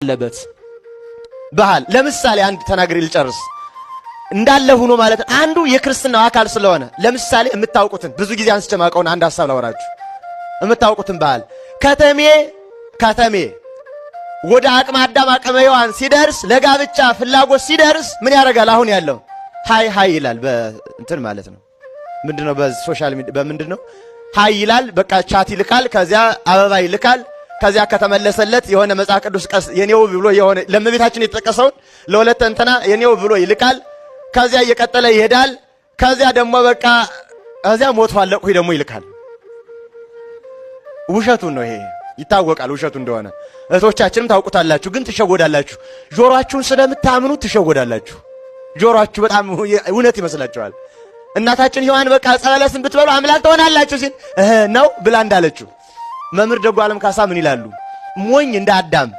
አለበት ባህል ለምሳሌ አንድ ተናግሬ ልጨርስ እንዳለ ሆኖ ማለት አንዱ የክርስትናው አካል ስለሆነ ለምሳሌ የምታውቁትን ብዙ ጊዜ አንስቸማቀውን አንድ ሐሳብ ላወራችሁ የምታውቁትን ባህል ከተሜ ወደ አቅመ አዳም አቅመ ሔዋን ሲደርስ ለጋብቻ ፍላጎት ሲደርስ ምን ያደርጋል? አሁን ያለው ሃይ ይላል በእንትን ማለት ነው ምንድነው በሶሻል ሚዲያ በምንድነው ሃይ ይላል በቃ ቻት ይልካል ከዚያ አበባ ይልካል ከዚያ ከተመለሰለት የሆነ መጽሐፍ ቅዱስ ቀስ የኔው ብሎ የሆነ ለመቤታችን የተጠቀሰውን ለሁለት እንተና የኔው ብሎ ይልካል ከዚያ እየቀጠለ ይሄዳል ከዚያ ደግሞ በቃ ከዚያ ሞቷል ለቁ ደግሞ ይልካል ውሸቱን ነው ይሄ ይታወቃል ውሸቱ እንደሆነ እህቶቻችንም ታውቁታላችሁ ግን ትሸወዳላችሁ ጆሮአችሁን ስለምታምኑ ትሸወዳላችሁ ጆሮአችሁ በጣም እውነት ይመስላችኋል እናታችን ሔዋን በቃ ጸበለስን ብትበሉ አምላክ ትሆናላችሁ ሲል ነው ብላ እንዳለችው መምህር ደጉ ዓለም ካሳ ምን ይላሉ? ሞኝ እንደ አዳም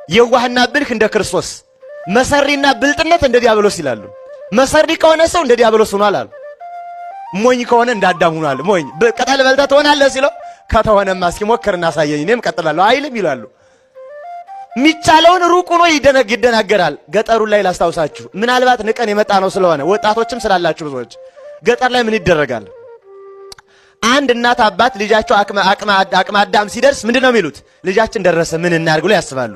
የዋህና ብልህ እንደ ክርስቶስ መሰሪና ብልጥነት እንደ ዲያብሎስ ይላሉ። መሰሪ ከሆነ ሰው እንደ ዲያብሎስ ሆኗል አሉ። ሞኝ ከሆነ እንደ አዳም ሆኗል። ሞኝ ቅጠል በልተህ ትሆናለህ ሲለው ከተሆነማ እስኪ ሞክርና አሳየኝ እኔም ቀጥላለሁ አይልም ይላሉ። ሚቻለውን ሩቅ ሆኖ ይደናገራል። ገጠሩን ላይ ላስታውሳችሁ ምናልባት ንቀን የመጣ ነው ስለሆነ ወጣቶችም ስላላችሁ ብዙዎች ገጠር ላይ ምን ይደረጋል? አንድ እናት አባት ልጃቸው አቅመ አዳም ሲደርስ ምንድነው የሚሉት? ልጃችን ደረሰ ምን እናርግ ብለው ያስባሉ።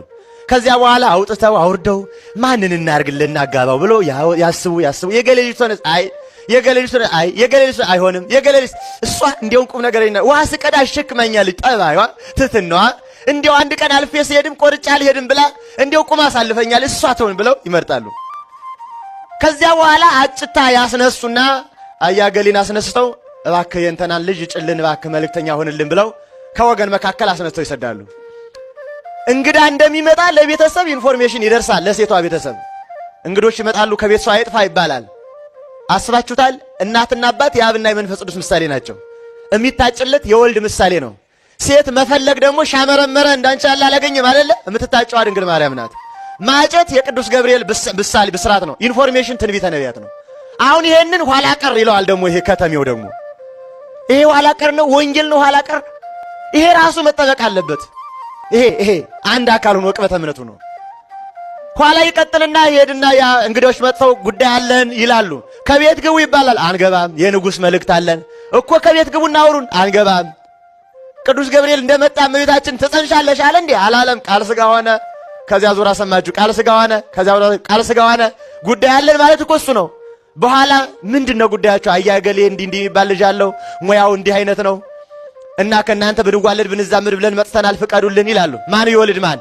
ከዚያ በኋላ አውጥተው አውርደው ማንን እናርግልና አጋባው ብለው ያስቡ የገሌሊቱ አይ የገሌሊቱ አይሆንም የገሌሊቱ እሷ እንዲያው ቁም ነገርና ውሃ ስቀዳ አሸክመኛለች ጠባይዋ ትትነዋ እንዲያው አንድ ቀን አልፌ ሲሄድም ቆርጫ አልሄድም ብላ እንዲያው ቁም አሳልፈኛል እሷ ተውን ብለው ይመርጣሉ። ከዚያ በኋላ አጭታ ያስነሱና አያገሊን አስነስተው እባክህ የእንተናን ልጅ ጭልን እባክህ መልእክተኛ ሆንልን ብለው ከወገን መካከል አስነስተው ይሰዳሉ። እንግዳ እንደሚመጣ ለቤተሰብ ኢንፎርሜሽን ይደርሳል። ለሴቷ ቤተሰብ እንግዶች ይመጣሉ ከቤት ሰው አይጥፋ ይባላል። አስባችሁታል? እናትና አባት የአብና የመንፈስ ቅዱስ ምሳሌ ናቸው። የሚታጭለት የወልድ ምሳሌ ነው። ሴት መፈለግ ደግሞ ሻመረመረ እንዳንቺ ያለ አላገኘም አይደለ? የምትታጨዋ ድንግል ማርያም ናት። ማጨት የቅዱስ ገብርኤል ምሳሌ ብስራት ነው። ኢንፎርሜሽን ትንቢተ ነቢያት ነው። አሁን ይሄንን ኋላ ቀር ይለዋል ደግሞ ይሄ ከተሜው ደግሞ ይሄ ኋላ ቀር ነው፣ ወንጌል ነው ኋላ ቀር። ይሄ ራሱ መጠበቅ አለበት። ይሄ አንድ አካል ሆኖ ቅበተ እምነቱ ነው። ኋላ ይቀጥልና ይሄድና ያ እንግዶች መጥተው ጉዳይ አለን ይላሉ። ከቤት ግቡ ይባላል። አንገባም። የንጉሥ መልእክት አለን እኮ ከቤት ግቡና አውሩን። አንገባም። ቅዱስ ገብርኤል እንደመጣ እመቤታችን ትጸንሻለሽ አለ እንዴ? አላለም። ቃል ሥጋ ሆነ። ከዚያ ዙራ ሰማችሁ ቃል ሥጋ ሆነ። ከዚያ ዙራ ቃል ሥጋ ሆነ። ጉዳይ አለን ማለት እኮ እሱ ነው። በኋላ ምንድነው ጉዳያቸው? አያገሌ እንዲህ የሚባል ልጅ አለው ሙያው እንዲህ አይነት ነው እና ከናንተ ብንዋለድ ብንዛምድ ብለን መጥተናል ፍቀዱልን ይላሉ። ማን ይወልድ ማን?